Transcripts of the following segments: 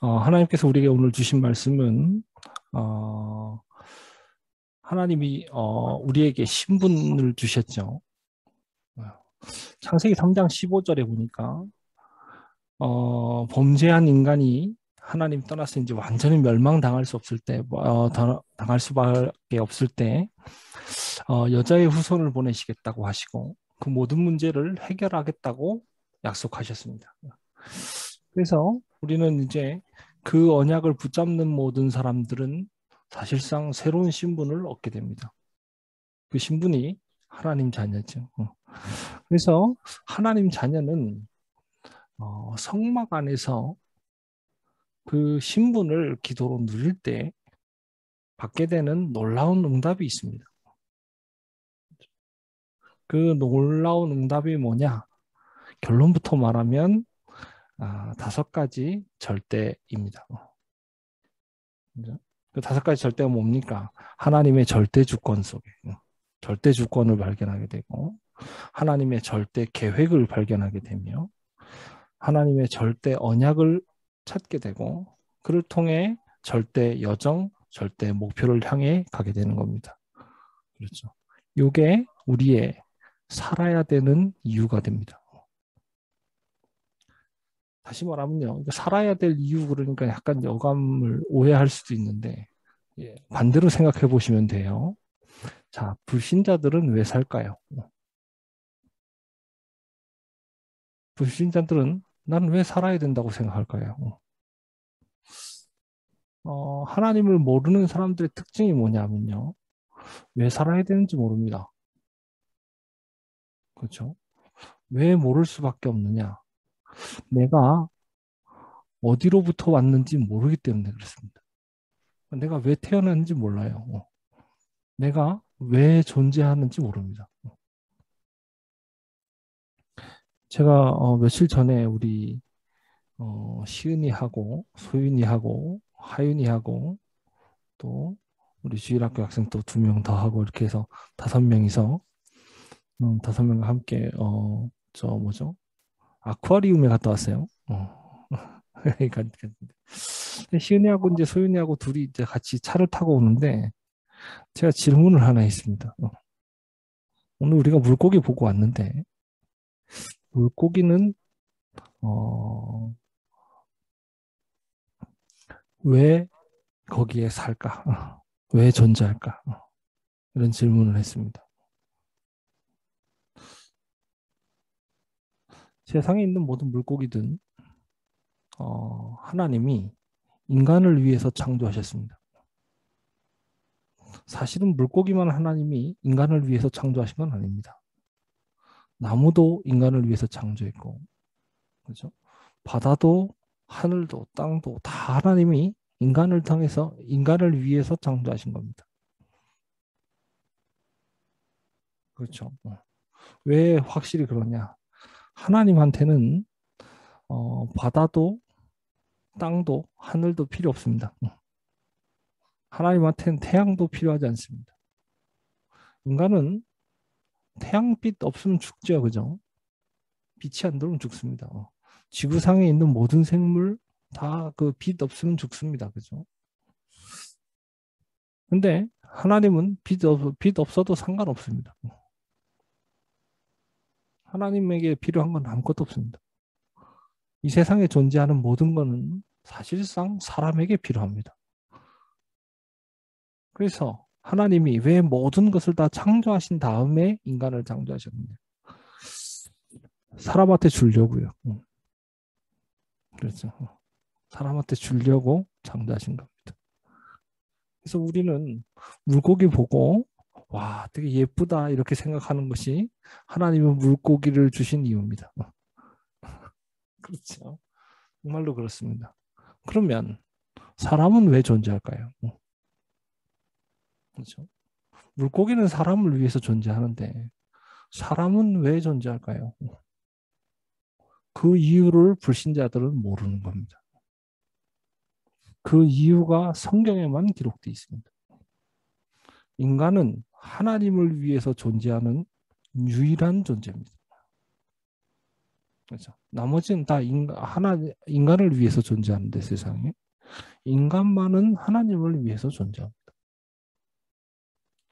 하나님께서 우리에게 오늘 주신 말씀은 어, 하나님이 우리에게 신분을 주셨죠. 어, 창세기 3장 15절에 보니까 범죄한 인간이 하나님 떠나서 이제 완전히 멸망당할 수 없을 때, 당할 수밖에 없을 때 여자의 후손을 보내시겠다고 하시고 그 모든 문제를 해결하겠다고 약속하셨습니다. 그래서 우리는 이제 그 언약을 붙잡는 모든 사람들은 사실상 새로운 신분을 얻게 됩니다. 그 신분이 하나님 자녀죠. 그래서 하나님 자녀는 성막 안에서 그 신분을 기도로 누릴 때 받게 되는 놀라운 응답이 있습니다. 그 놀라운 응답이 뭐냐? 결론부터 말하면 5가지 절대입니다. 그죠? 그 5가지 절대가 뭡니까? 하나님의 절대 주권 속에 절대 주권을 발견하게 되고 하나님의 절대 계획을 발견하게 되며 하나님의 절대 언약을 찾게 되고 그를 통해 절대 여정, 절대 목표를 향해 가게 되는 겁니다. 그렇죠. 이게 우리의 살아야 되는 이유가 됩니다. 다시 말하면요, 살아야 될 이유 그러니까 약간 여감을 오해할 수도 있는데 반대로 생각해 보시면 돼요. 자, 불신자들은 왜 살까요? 불신자들은 난 왜 살아야 된다고 생각할까요? 하나님을 모르는 사람들의 특징이 뭐냐면요. 왜 살아야 되는지 모릅니다. 그렇죠? 왜 모를 수밖에 없느냐? 내가 어디로부터 왔는지 모르기 때문에 그렇습니다. 내가 왜 태어났는지 몰라요. 내가 왜 존재하는지 모릅니다. 제가 며칠 전에 우리 시은이하고 소윤이하고 하윤이하고 또 우리 주일학교 학생 또 2명 더 하고 이렇게 해서 5명이서 5명과 함께 저 뭐죠? 아쿠아리움에 갔다 왔어요. 그러니까 시은이하고 이제 소윤이하고 둘이 이제 같이 차를 타고 오는데 제가 질문을 하나 했습니다. 오늘 우리가 물고기 보고 왔는데 물고기는 어, 왜 거기에 살까? 왜 존재할까? 이런 질문을 했습니다. 세상에 있는 모든 물고기든 하나님이 인간을 위해서 창조하셨습니다. 사실은 물고기만 하나님이 인간을 위해서 창조하신 건 아닙니다. 나무도 인간을 위해서 창조했고, 그렇죠? 바다도 하늘도 땅도 다 하나님이 인간을 통해서 인간을 위해서 창조하신 겁니다. 그렇죠? 왜 확실히 그러냐? 하나님한테는 바다도 땅도 하늘도 필요 없습니다. 하나님한테는 태양도 필요하지 않습니다. 인간은 태양빛 없으면 죽죠, 그죠? 빛이 안 들어오면 죽습니다. 지구상에 있는 모든 생물 다 그 빛 없으면 죽습니다, 그죠? 근데 하나님은 빛 없어도 상관없습니다. 하나님에게 필요한 건 아무것도 없습니다. 이 세상에 존재하는 모든 것은 사실상 사람에게 필요합니다. 그래서 하나님이 왜 모든 것을 다 창조하신 다음에 인간을 창조하셨느냐? 사람한테 주려고요. 그렇죠. 사람한테 주려고 창조하신 겁니다. 그래서 우리는 물고기 보고 와, 되게 예쁘다 이렇게 생각하는 것이 하나님은 물고기를 주신 이유입니다. 그렇죠. 정말로 그렇습니다. 그러면 사람은 왜 존재할까요? 그렇죠. 물고기는 사람을 위해서 존재하는데 사람은 왜 존재할까요? 그 이유를 불신자들은 모르는 겁니다. 그 이유가 성경에만 기록되어 있습니다. 인간은 하나님을 위해서 존재하는 유일한 존재입니다. 그렇죠. 나머지는 다 인간을 위해서 존재하는데 세상에 인간만은 하나님을 위해서 존재합니다.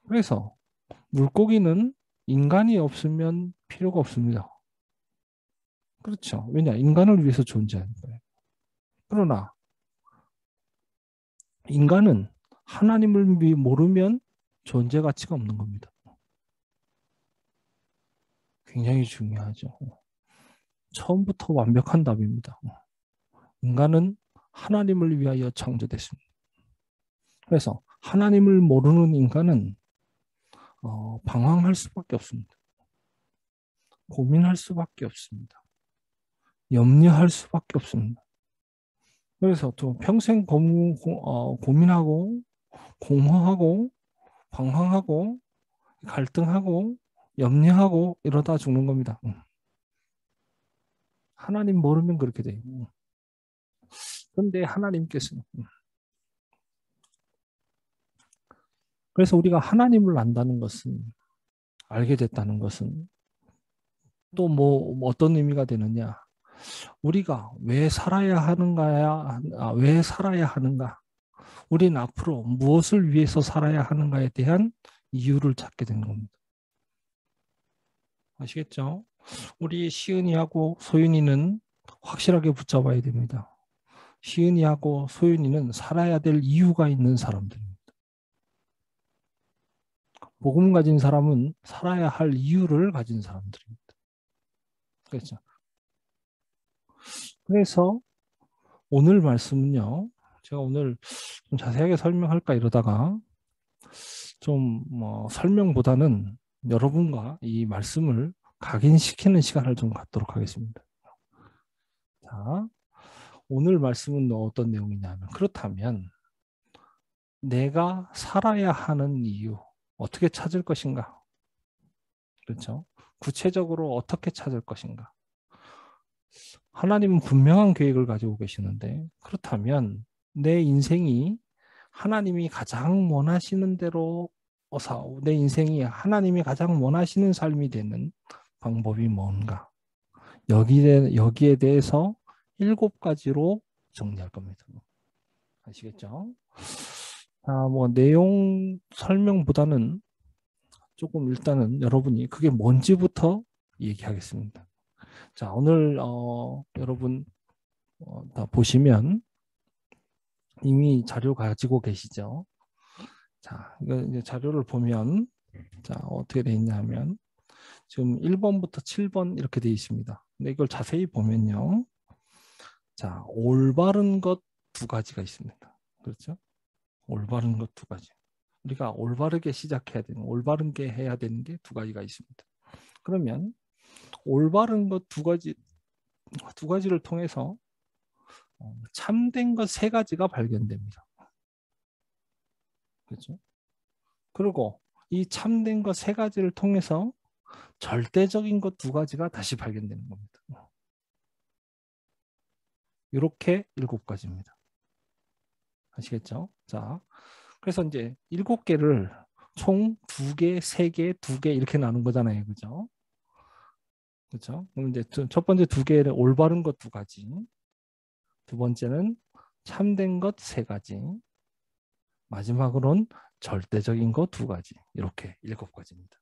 그래서 물고기는 인간이 없으면 필요가 없습니다. 그렇죠. 왜냐? 인간을 위해서 존재하는 거예요. 그러나 인간은 하나님을 모르면 존재 가치가 없는 겁니다. 굉장히 중요하죠. 처음부터 완벽한 답입니다. 인간은 하나님을 위하여 창조됐습니다. 그래서 하나님을 모르는 인간은 방황할 수밖에 없습니다. 고민할 수밖에 없습니다. 염려할 수밖에 없습니다. 그래서 또 평생 고민하고 공허하고 방황하고 갈등하고 염려하고 이러다 죽는 겁니다. 하나님 모르면 그렇게 돼요. 그런데 하나님께서는 그래서 우리가 하나님을 안다는 것은 알게 됐다는 것은 또 뭐 어떤 의미가 되느냐? 우리가 왜 살아야 하는가야? 왜 살아야 하는가? 우리는 앞으로 무엇을 위해서 살아야 하는가에 대한 이유를 찾게 된 겁니다. 아시겠죠? 우리 시은이하고 소윤이는 확실하게 붙잡아야 됩니다. 시은이하고 소윤이는 살아야 될 이유가 있는 사람들입니다. 복음 가진 사람은 살아야 할 이유를 가진 사람들입니다. 그렇죠. 그래서 오늘 말씀은요, 제가 오늘 좀 자세하게 설명할까 이러다가 좀 설명보다는 여러분과 이 말씀을 각인시키는 시간을 좀 갖도록 하겠습니다. 자, 오늘 말씀은 어떤 내용이냐면 그렇다면 내가 살아야 하는 이유 어떻게 찾을 것인가? 그렇죠? 구체적으로 어떻게 찾을 것인가? 하나님은 분명한 계획을 가지고 계시는데 그렇다면 내 인생이 하나님이 가장 원하시는 대로 내 인생이 하나님이 가장 원하시는 삶이 되는 방법이 뭔가? 여기에 대해서 7가지로 정리할 겁니다. 아시겠죠? 내용 설명보다는 조금 일단은 여러분이 그게 뭔지부터 얘기하겠습니다. 자, 오늘 여러분 다 보시면 이미 자료 가지고 계시죠? 자, 이제 자료를 보면 자, 어떻게 돼 있냐면 지금 1번부터 7번 이렇게 돼 있습니다. 근데 이걸 자세히 보면요. 자, 올바른 것 2가지가 있습니다. 그렇죠? 올바른 것 2가지. 우리가 올바르게 시작해야 되는, 올바른 게 해야 되는 게 2가지가 있습니다. 그러면 올바른 것 2가지를 통해서 참된 것 3가지가 발견됩니다. 그렇죠? 그리고 이 참된 것 3가지를 통해서 절대적인 것 2가지가 다시 발견되는 겁니다. 이렇게 7가지입니다. 아시겠죠? 자, 그래서 이제 7개를 총 2개, 3개, 2개 이렇게 나눈 거잖아요. 그죠? 그렇죠? 그럼 이제 첫 번째 2개를 올바른 것 2가지, 두 번째는 참된 것 3가지, 마지막으로는 절대적인 것 2가지. 이렇게 7가지입니다.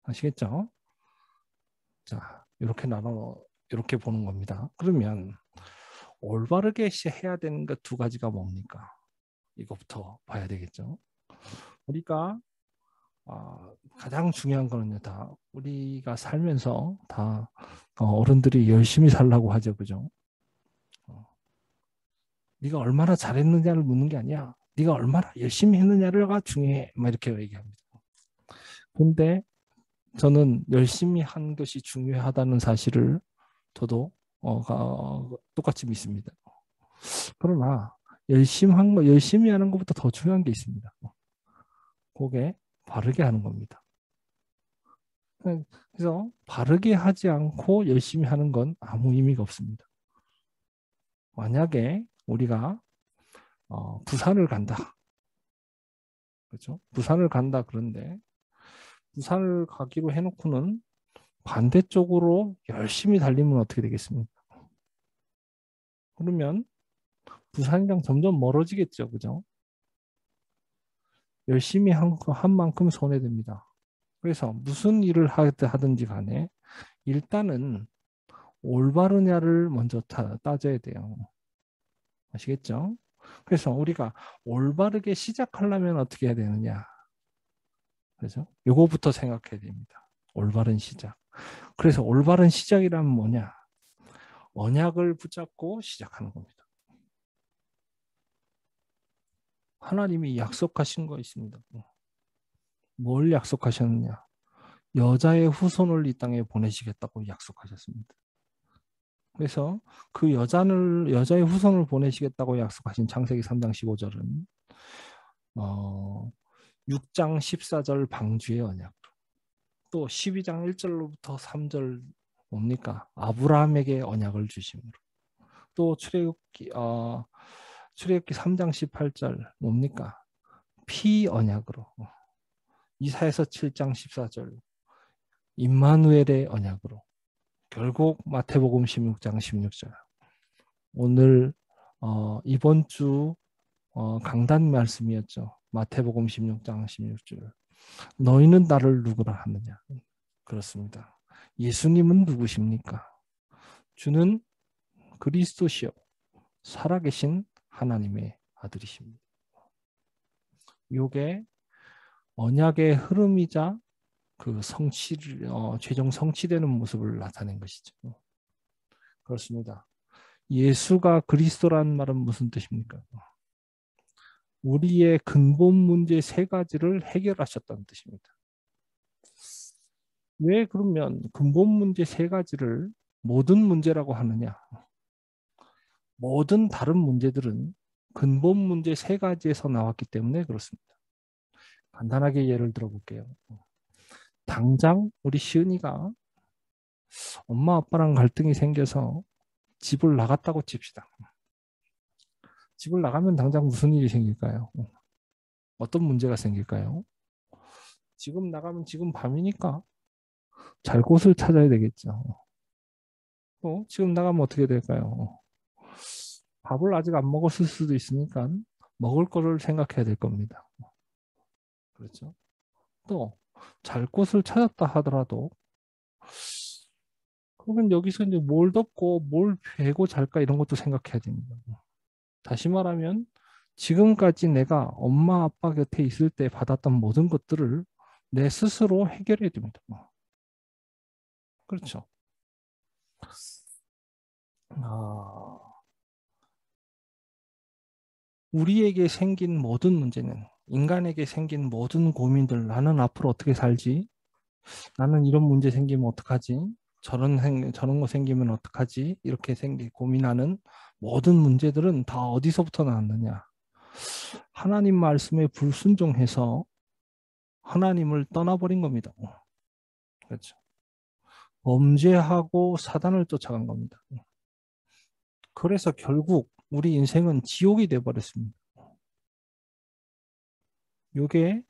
아시겠죠? 자, 이렇게 보는 겁니다. 그러면 올바르게 해야 되는 것 2가지가 뭡니까? 이것부터 봐야 되겠죠. 우리가 가장 중요한 거는요, 다 우리가 살면서 다 어른들이 열심히 살라고 하죠, 그죠? 네가 얼마나 잘했느냐를 묻는 게 아니야. 네가 얼마나 열심히 했느냐가 중요해. 막 이렇게 얘기합니다. 근데 저는 열심히 한 것이 중요하다는 사실을 저도 똑같이 믿습니다. 그러나 열심히 하는 것보다 더 중요한 게 있습니다. 그게 바르게 하는 겁니다. 그래서 바르게 하지 않고 열심히 하는 건 아무 의미가 없습니다. 만약에 우리가 부산을 간다. 그렇죠? 부산을 간다 그런데 부산을 가기로 해놓고는 반대쪽으로 열심히 달리면 어떻게 되겠습니까? 그러면 부산이랑 점점 멀어지겠죠. 그죠? 열심히 한 만큼 손해됩니다. 그래서 무슨 일을 하든지 간에 일단은 올바르냐를 먼저 따져야 돼요. 아시겠죠? 그래서 우리가 올바르게 시작하려면 어떻게 해야 되느냐? 그죠? 요거부터 생각해야 됩니다. 올바른 시작. 그래서 올바른 시작이란 뭐냐? 언약을 붙잡고 시작하는 겁니다. 하나님이 약속하신 거 있습니다. 뭘 약속하셨느냐? 여자의 후손을 이 땅에 보내시겠다고 약속하셨습니다. 그래서 그 여자의 후손을 보내시겠다고 약속하신 창세기 3장 15절은 6장 14절 방주의 언약, 또 12장 1절로부터 3절 뭡니까? 아브라함에게 언약을 주심으로, 또 출애굽기 3장 18절 뭡니까? 피 언약으로, 이사야서 7장 14절 임마누엘의 언약으로, 결국 마태복음 16장 16절 오늘 이번 주 강단 말씀이었죠. 마태복음 16장 16절 너희는 나를 누구라 하느냐. 그렇습니다. 예수님은 누구십니까? 주는 그리스도시요 살아계신 하나님의 아들이십니다. 이게 언약의 흐름이자 그 최종 성취되는 모습을 나타낸 것이죠. 그렇습니다. 예수가 그리스도라는 말은 무슨 뜻입니까? 우리의 근본 문제 세 가지를 해결하셨다는 뜻입니다. 왜 그러면 근본 문제 세 가지를 모든 문제라고 하느냐? 모든 다른 문제들은 근본 문제 세 가지에서 나왔기 때문에 그렇습니다. 간단하게 예를 들어볼게요. 당장 우리 시은이가 엄마 아빠랑 갈등이 생겨서 집을 나갔다고 칩시다. 집을 나가면 당장 무슨 일이 생길까요? 어떤 문제가 생길까요? 지금 나가면 지금 밤이니까 잘 곳을 찾아야 되겠죠. 지금 나가면 어떻게 될까요? 밥을 아직 안 먹었을 수도 있으니까 먹을 거를 생각해야 될 겁니다. 그렇죠? 또 잘 곳을 찾았다 하더라도 그러면 여기서 이제 뭘 덮고 뭘 베고 잘까 이런 것도 생각해야 됩니다. 다시 말하면 지금까지 내가 엄마 아빠 곁에 있을 때 받았던 모든 것들을 내 스스로 해결해야 됩니다. 그렇죠. 우리에게 생긴 모든 문제는 인간에게 생긴 모든 고민들 나는 앞으로 어떻게 살지? 나는 이런 문제 생기면 어떡하지? 저런 거 생기면 어떡하지? 이렇게 고민하는 모든 문제들은 다 어디서부터 나왔느냐? 하나님 말씀에 불순종해서 하나님을 떠나버린 겁니다. 그렇죠. 범죄하고 사단을 쫓아간 겁니다. 그래서 결국 우리 인생은 지옥이 되어버렸습니다. 이게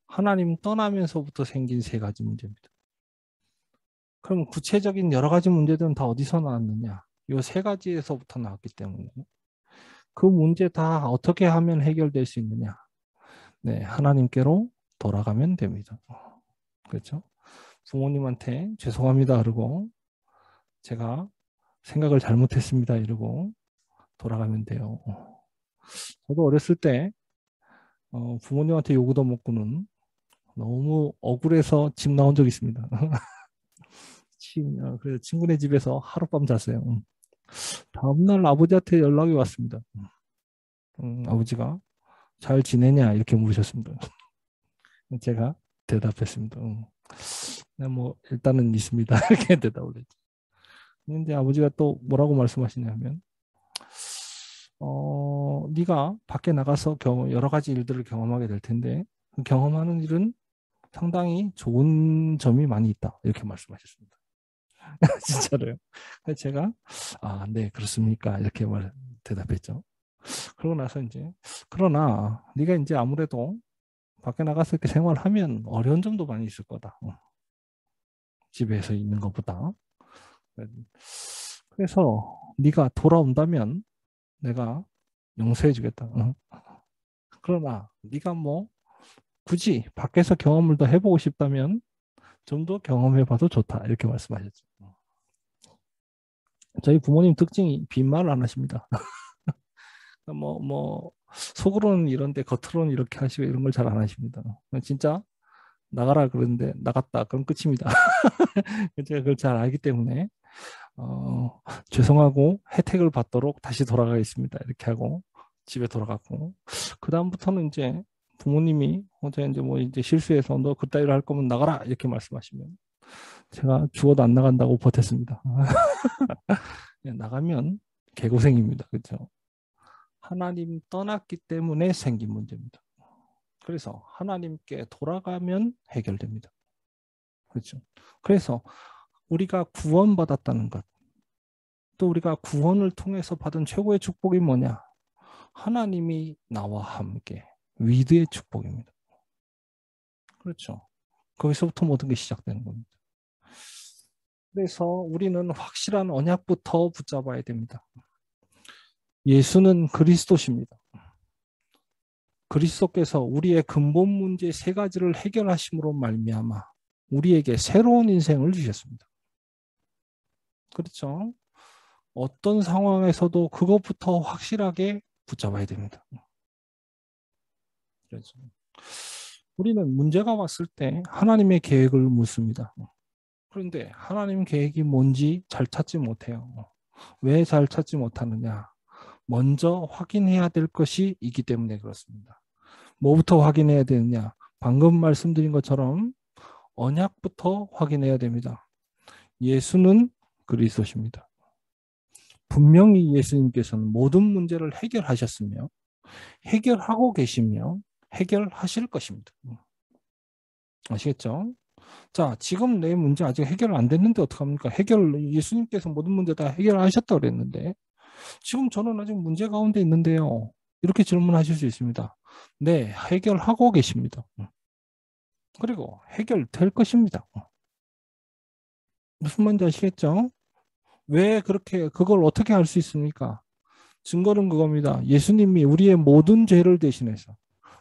하나님 떠나면서부터 생긴 세 가지 문제입니다. 그럼 구체적인 여러 가지 문제들은 다 어디서 나왔느냐? 이 세 가지에서부터 나왔기 때문에 그 문제 다 어떻게 하면 해결될 수 있느냐? 네, 하나님께로 돌아가면 됩니다. 그렇죠? 부모님한테 죄송합니다 그러고 제가 생각을 잘못했습니다 이러고 돌아가면 돼요. 저도 어렸을 때 부모님한테 요구도 먹고는 너무 억울해서 집 나온 적 있습니다. 그래서 친구네 집에서 하룻밤 잤어요. 다음날 아버지한테 연락이 왔습니다. 아버지가 잘 지내냐 이렇게 물으셨습니다. 제가 대답했습니다. 네, 뭐 일단은 있습니다. 이렇게 대답을 했죠. 근데 아버지가 또 뭐라고 말씀하시냐면 네가 밖에 나가서 여러 가지 일들을 경험하게 될 텐데 그 경험하는 일은 상당히 좋은 점이 많이 있다. 이렇게 말씀하셨습니다. 진짜로요. 그래서 제가 네, 그렇습니까? 이렇게 대답했죠. 그러고 나서 이제 그러나 네가 이제 아무래도 밖에 나가서 이렇게 생활하면 어려운 점도 많이 있을 거다. 집에서 있는 것보다. 그래서 네가 돌아온다면 내가 용서해 주겠다. 응? 그러나 네가 뭐 굳이 밖에서 경험을 더 해보고 싶다면 좀 더 경험해봐도 좋다. 이렇게 말씀하셨죠. 저희 부모님 특징이 빈말 안 하십니다. 속으로는 이런데 겉으로는 이렇게 하시고 이런 걸 잘 안 하십니다. 진짜 나가라 그러는데 나갔다. 그럼 끝입니다. 제가 그걸 잘 알기 때문에 죄송하고 혜택을 받도록 다시 돌아가겠습니다. 이렇게 하고 집에 돌아갔고 그 다음부터는 이제 부모님이 어제 이제 뭐 이제 실수해서 너 그따위로 할 거면 나가라 이렇게 말씀하시면 제가 죽어도 안 나간다고 버텼습니다. 나가면 개고생입니다. 그렇죠? 하나님 떠났기 때문에 생긴 문제입니다. 그래서 하나님께 돌아가면 해결됩니다. 그렇죠? 그래서 우리가 구원받았다는 것, 또 우리가 구원을 통해서 받은 최고의 축복이 뭐냐? 하나님이 나와 함께 위드의 축복입니다. 그렇죠? 거기서부터 모든 게 시작되는 겁니다. 그래서 우리는 확실한 언약부터 붙잡아야 됩니다. 예수는 그리스도십니다. 그리스도께서 우리의 근본 문제 세 가지를 해결하심으로 말미암아 우리에게 새로운 인생을 주셨습니다. 그렇죠? 어떤 상황에서도 그것부터 확실하게 붙잡아야 됩니다. 그렇죠. 우리는 문제가 왔을 때 하나님의 계획을 묻습니다. 그런데 하나님 계획이 뭔지 잘 찾지 못해요. 왜 잘 찾지 못하느냐? 먼저 확인해야 될 것이 있기 때문에 그렇습니다. 뭐부터 확인해야 되느냐? 방금 말씀드린 것처럼 언약부터 확인해야 됩니다. 예수는 그리스도십니다. 분명히 예수님께서는 모든 문제를 해결하셨으며 해결하고 계시며 해결하실 것입니다. 아시겠죠? 자, 지금 내 문제 아직 해결 안 됐는데 어떡합니까? 예수님께서 모든 문제 다 해결하셨다고 그랬는데 지금 저는 아직 문제 가운데 있는데요. 이렇게 질문하실 수 있습니다. 네, 해결하고 계십니다. 그리고 해결될 것입니다. 무슨 말인지 아시겠죠? 왜 그렇게 그걸 어떻게 할 수 있습니까? 증거는 그겁니다. 예수님이 우리의 모든 죄를 대신해서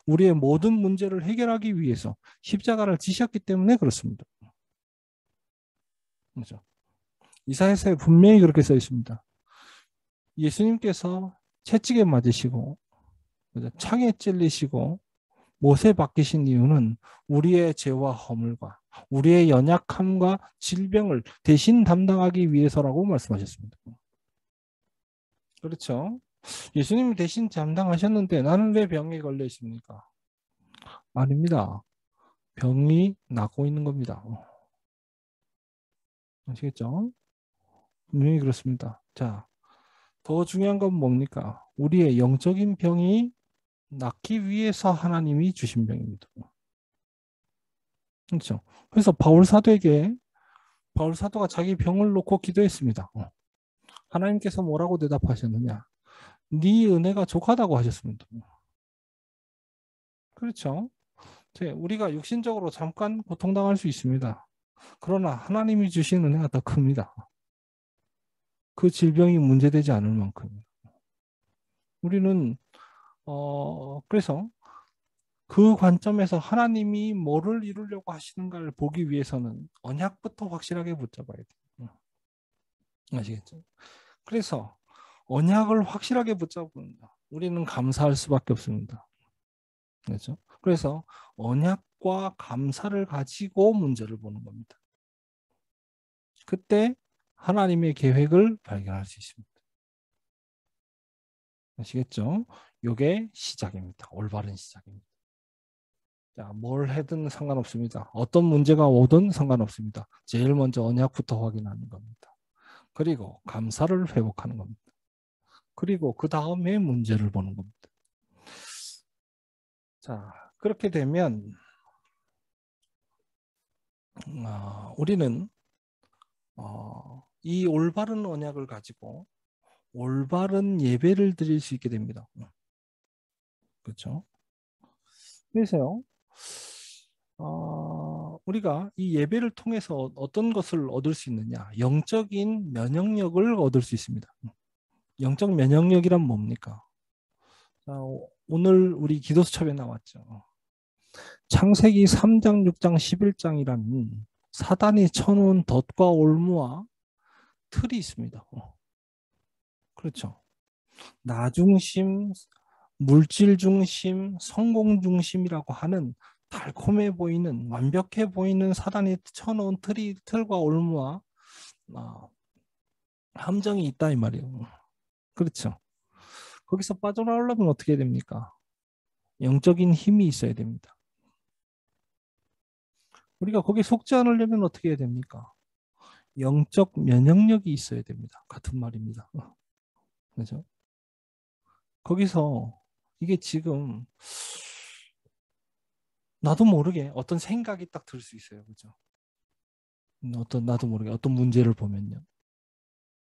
우리의 모든 문제를 해결하기 위해서 십자가를 지셨기 때문에 그렇습니다. 그렇죠? 이사야서에 분명히 그렇게 써 있습니다. 예수님께서 채찍에 맞으시고 창에 찔리시고 못에 박히신 이유는 우리의 죄와 허물과 우리의 연약함과 질병을 대신 담당하기 위해서라고 말씀하셨습니다. 그렇죠? 예수님이 대신 담당하셨는데 나는 왜 병에 걸려 있습니까? 아닙니다. 병이 나고 있는 겁니다. 아시겠죠? 분명히 그렇습니다. 자, 더 중요한 건 뭡니까? 우리의 영적인 병이 낫기 위해서 하나님이 주신 병입니다. 그렇죠? 그래서 바울 사도가 자기 병을 놓고 기도했습니다. 하나님께서 뭐라고 대답하셨느냐? 네 은혜가 족하다고 하셨습니다. 그렇죠? 우리가 육신적으로 잠깐 고통당할 수 있습니다. 그러나 하나님이 주신 은혜가 더 큽니다. 그 질병이 문제되지 않을 만큼. 우리는 그래서 그 관점에서 하나님이 뭐를 이루려고 하시는가를 보기 위해서는 언약부터 확실하게 붙잡아야 돼요. 아시겠죠? 그래서 언약을 확실하게 붙잡는다. 우리는 감사할 수밖에 없습니다. 그렇죠? 그래서 언약과 감사를 가지고 문제를 보는 겁니다. 그때 하나님의 계획을 발견할 수 있습니다. 아시겠죠? 이게 시작입니다. 올바른 시작입니다. 자, 뭘 해든 상관없습니다. 어떤 문제가 오든 상관없습니다. 제일 먼저 언약부터 확인하는 겁니다. 그리고 감사를 회복하는 겁니다. 그리고 그 다음에 문제를 보는 겁니다. 자, 그렇게 되면 우리는 이 올바른 언약을 가지고 올바른 예배를 드릴 수 있게 됩니다. 그렇죠? 그래서요. 우리가 이 예배를 통해서 어떤 것을 얻을 수 있느냐? 영적인 면역력을 얻을 수 있습니다. 영적 면역력이란 뭡니까? 자, 오늘 우리 기도수첩에 나왔죠. 창세기 3장, 6장, 11장이라는 사단이 쳐놓은 덫과 올무와 틀이 있습니다. 그렇죠. 나 중심, 물질 중심, 성공 중심이라고 하는 달콤해 보이는, 완벽해 보이는 사단이 쳐놓은 틀과 올무와 함정이 있다 이 말이에요. 그렇죠. 거기서 빠져나오려면 어떻게 됩니까? 영적인 힘이 있어야 됩니다. 우리가 거기에 속지 않으려면 어떻게 해야 됩니까? 영적 면역력이 있어야 됩니다. 같은 말입니다. 그죠? 거기서 이게 지금 나도 모르게 어떤 생각이 딱 들 수 있어요. 그죠? 나도 모르게 어떤 문제를 보면요.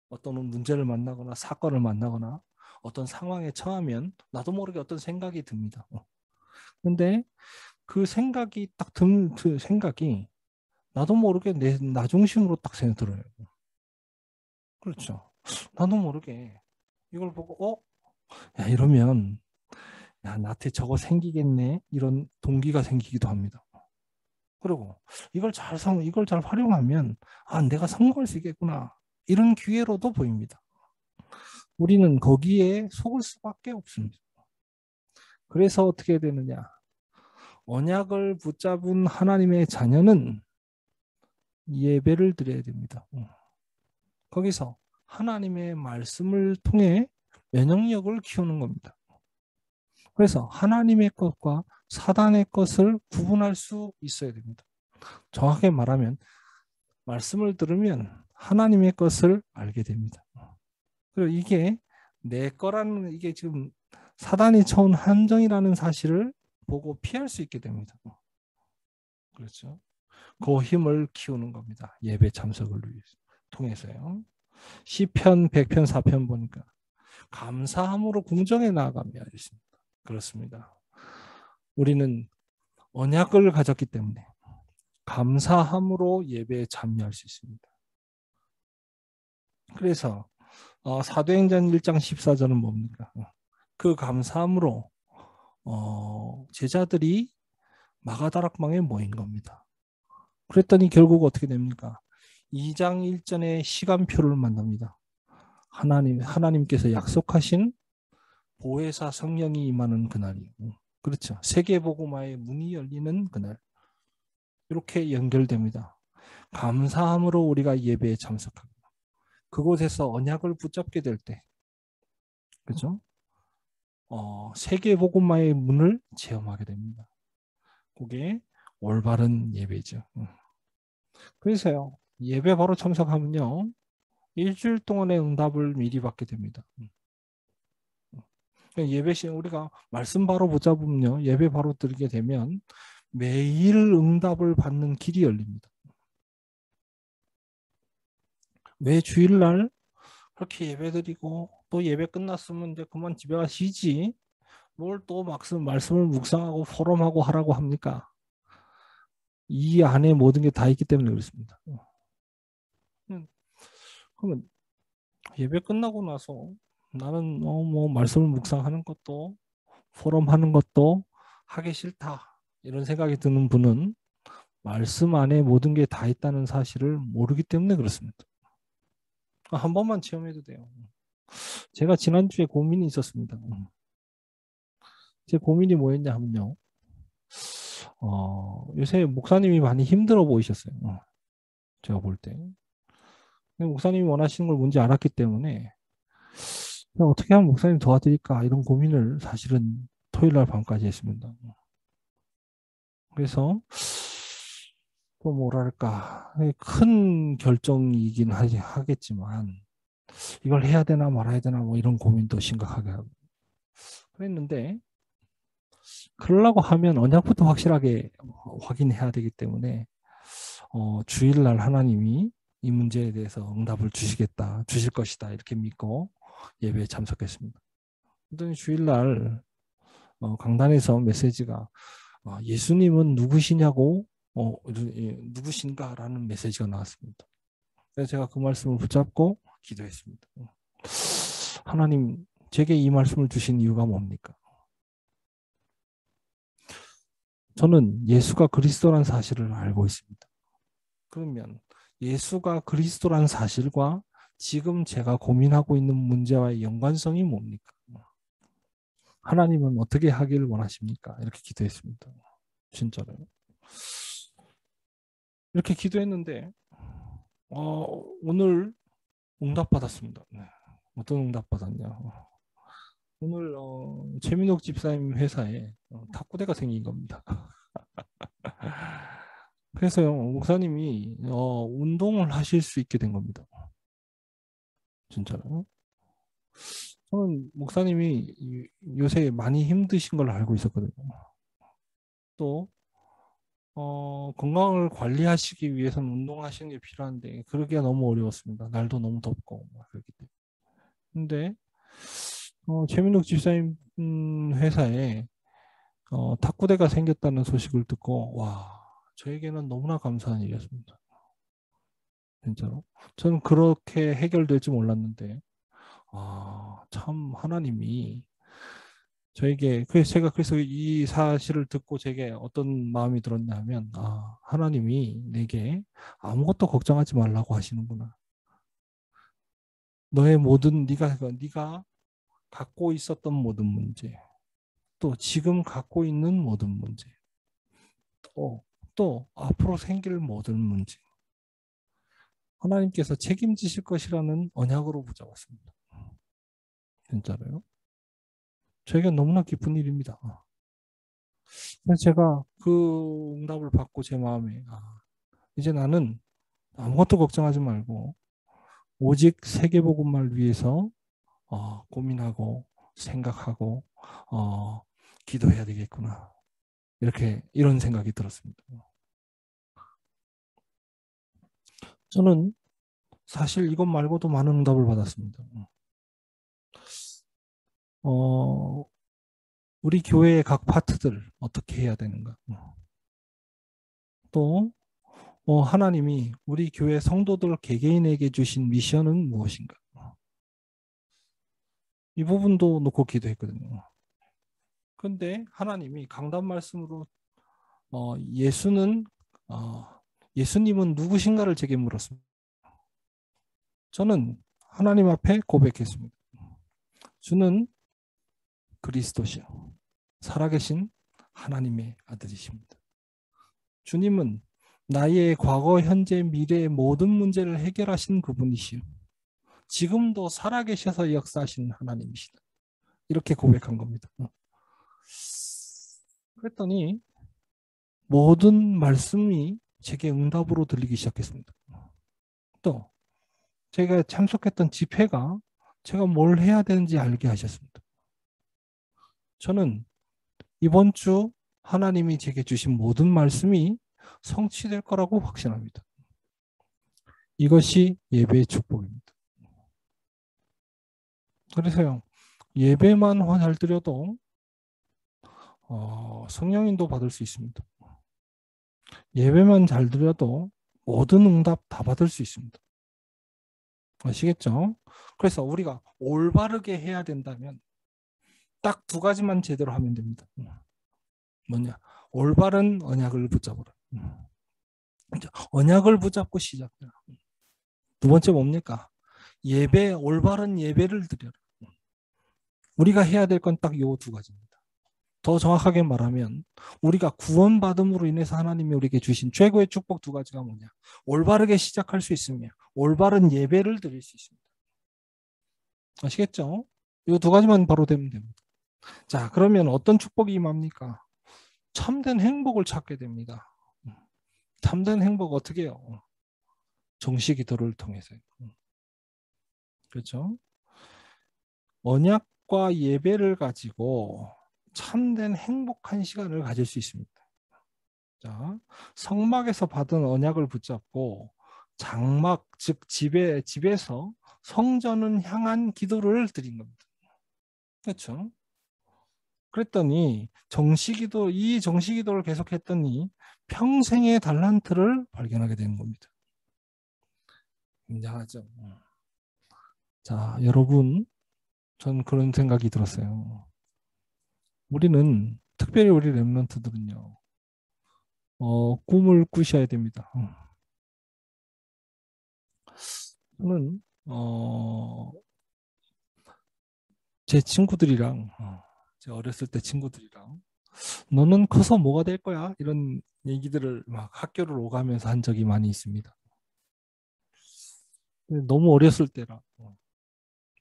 어떤 문제를 만나거나 사건을 만나거나 어떤 상황에 처하면 나도 모르게 어떤 생각이 듭니다. 근데 그 생각이 딱 든 그 생각이 나도 모르게 나 중심으로 딱 들어요. 그렇죠. 나도 모르게 이걸 보고 야, 이러면 야, 나한테 저거 생기겠네 이런 동기가 생기기도 합니다. 그리고 이걸 잘 활용하면 내가 성공할 수 있겠구나 이런 기회로도 보입니다. 우리는 거기에 속을 수밖에 없습니다. 그래서 어떻게 되느냐? 언약을 붙잡은 하나님의 자녀는 예배를 드려야 됩니다. 거기서 하나님의 말씀을 통해 면역력을 키우는 겁니다. 그래서 하나님의 것과 사단의 것을 구분할 수 있어야 됩니다. 정확하게 말하면 말씀을 들으면 하나님의 것을 알게 됩니다. 그리고 이게 내 거라는 이게 지금 사단이 쳐온 함정이라는 사실을 보고 피할 수 있게 됩니다. 그렇죠. 그 힘을 키우는 겁니다. 예배 참석을 통해서요. 시편 100편 4편 보니까 감사함으로 궁정에 나아가며 있습니다. 그렇습니다. 우리는 언약을 가졌기 때문에 감사함으로 예배에 참여할 수 있습니다. 그래서 사도행전 1장 14절은 뭡니까? 그 감사함으로 제자들이 마가다락방에 모인 겁니다. 그랬더니 결국 어떻게 됩니까? 2장 1절에 시간표를 만납니다. 하나님께서 약속하신 보혜사 성령이 임하는 그날이요. 그렇죠. 세계복음화의 문이 열리는 그날. 이렇게 연결됩니다. 감사함으로 우리가 예배에 참석합니다. 그곳에서 언약을 붙잡게 될 때, 그렇죠? 세계복음화의 문을 체험하게 됩니다. 그게 올바른 예배죠. 그래서요, 예배 바로 참석하면요, 일주일 동안의 응답을 미리 받게 됩니다. 예배 시 우리가 말씀 바로 붙잡으면요, 예배 바로 드리게 되면 매일 응답을 받는 길이 열립니다. 왜 주일날 그렇게 예배 드리고 또 예배 끝났으면 이제 그만 집에 가시지 뭘 또 말씀을 묵상하고 포럼하고 하라고 합니까? 이 안에 모든 게 다 있기 때문에 그렇습니다. 그러면 예배 끝나고 나서 나는 뭐 말씀을 묵상하는 것도 포럼하는 것도 하기 싫다 이런 생각이 드는 분은 말씀 안에 모든 게 다 있다는 사실을 모르기 때문에 그렇습니다. 한 번만 체험해도 돼요. 제가 지난주에 고민이 있었습니다. 제 고민이 뭐였냐 하면요. 요새 목사님이 많이 힘들어 보이셨어요. 제가 볼 때. 목사님이 원하시는 걸 뭔지 알았기 때문에 어떻게 하면 목사님 도와드릴까 이런 고민을 사실은 토요일 날 밤까지 했습니다. 그래서 또 뭐랄까 큰 결정이긴 하겠지만 이걸 해야 되나 말아야 되나 뭐 이런 고민도 심각하게 하고 그랬는데 그러려고 하면 언약부터 확실하게 확인해야 되기 때문에 주일날 하나님이 이 문제에 대해서 응답을 주실 것이다 이렇게 믿고 예배에 참석했습니다. 그랬더니 주일날 강단에서 메시지가 예수님은 누구시냐고 누구신가라는 메시지가 나왔습니다. 그래서 제가 그 말씀을 붙잡고 기도했습니다. 하나님, 제게 이 말씀을 주신 이유가 뭡니까? 저는 예수가 그리스도란 사실을 알고 있습니다. 그러면 예수가 그리스도란 사실과 지금 제가 고민하고 있는 문제와의 연관성이 뭡니까? 하나님은 어떻게 하기를 원하십니까? 이렇게 기도했습니다. 진짜로요. 이렇게 기도했는데 오늘 응답받았습니다. 네. 어떤 응답받았냐? 오늘 최민옥 집사님 회사에 탁구대가 생긴 겁니다. 그래서요, 목사님이 운동을 하실 수 있게 된 겁니다. 진짜로. 저는 목사님이 요새 많이 힘드신 걸 알고 있었거든요. 또 건강을 관리하시기 위해서는 운동하시는 게 필요한데 그러기가 너무 어려웠습니다. 날도 너무 덥고 그렇기 때문에. 근데 최민욱 집사님 회사에 탁구대가 생겼다는 소식을 듣고 와, 저에게는 너무나 감사한 일이었습니다. 진짜로. 저는 그렇게 해결될 줄 몰랐는데 참 하나님이 저에게 그래서 이 사실을 듣고 제게 어떤 마음이 들었냐면 하나님이 내게 아무것도 걱정하지 말라고 하시는구나. 너의 모든 네가 갖고 있었던 모든 문제, 또 지금 갖고 있는 모든 문제, 또 앞으로 생길 모든 문제, 하나님께서 책임지실 것이라는 언약으로 붙잡았습니다. 진짜로요. 저에게 너무나 기쁜 일입니다. 그래서 제가 그 응답을 받고 제 마음에 이제 나는 아무것도 걱정하지 말고 오직 세계복음을 위해서 고민하고 생각하고 기도해야 되겠구나. 이런 생각이 들었습니다. 저는 사실 이것 말고도 많은 응답을 받았습니다. 우리 교회의 각 파트들 어떻게 해야 되는가? 또 하나님이 우리 교회 성도들 개개인에게 주신 미션은 무엇인가? 이 부분도 놓고 기도했거든요. 그런데 하나님이 강단 말씀으로 예수님은 누구신가를 제게 물었습니다. 저는 하나님 앞에 고백했습니다. 주는 그리스도시요, 살아계신 하나님의 아들이십니다. 주님은 나의 과거, 현재, 미래의 모든 문제를 해결하신 그분이시요, 지금도 살아계셔서 역사하시는 하나님이시다. 이렇게 고백한 겁니다. 그랬더니 모든 말씀이 제게 응답으로 들리기 시작했습니다. 또 제가 참석했던 집회가 제가 뭘 해야 되는지 알게 하셨습니다. 저는 이번 주 하나님이 제게 주신 모든 말씀이 성취될 거라고 확신합니다. 이것이 예배의 축복입니다. 그래서요, 예배만 잘 드려도 성령인도 받을 수 있습니다. 예배만 잘 드려도 모든 응답 다 받을 수 있습니다. 아시겠죠? 그래서 우리가 올바르게 해야 된다면 딱 두 가지만 제대로 하면 됩니다. 뭐냐? 올바른 언약을 붙잡으라. 언약을 붙잡고 시작해라. 두 번째 뭡니까? 올바른 예배를 드려라. 우리가 해야 될 건 딱 이 두 가지입니다. 더 정확하게 말하면 우리가 구원받음으로 인해서 하나님이 우리에게 주신 최고의 축복 두 가지가 뭐냐? 올바르게 시작할 수 있으며 올바른 예배를 드릴 수 있습니다. 아시겠죠? 이 두 가지만 바로 되면 됩니다. 자, 그러면 어떤 축복이 임합니까? 참된 행복을 찾게 됩니다. 참된 행복 어떻게 해요? 정식 기도를 통해서요. 그렇죠? 언약과 예배를 가지고 참된 행복한 시간을 가질 수 있습니다. 자, 성막에서 받은 언약을 붙잡고 장막, 즉 집에서 성전을 향한 기도를 드린 겁니다. 그렇죠? 그랬더니 이 정시기도를 계속했더니 평생의 달란트를 발견하게 되는 겁니다. 굉장하죠. 자, 여러분, 전 그런 생각이 들었어요. 우리는 특별히 우리 랩런트들은요, 꿈을 꾸셔야 됩니다. 저는 제 친구들이랑 제 어렸을 때 친구들이랑 너는 커서 뭐가 될 거야? 이런 얘기들을 막 학교를 오가면서 한 적이 많이 있습니다. 너무 어렸을 때라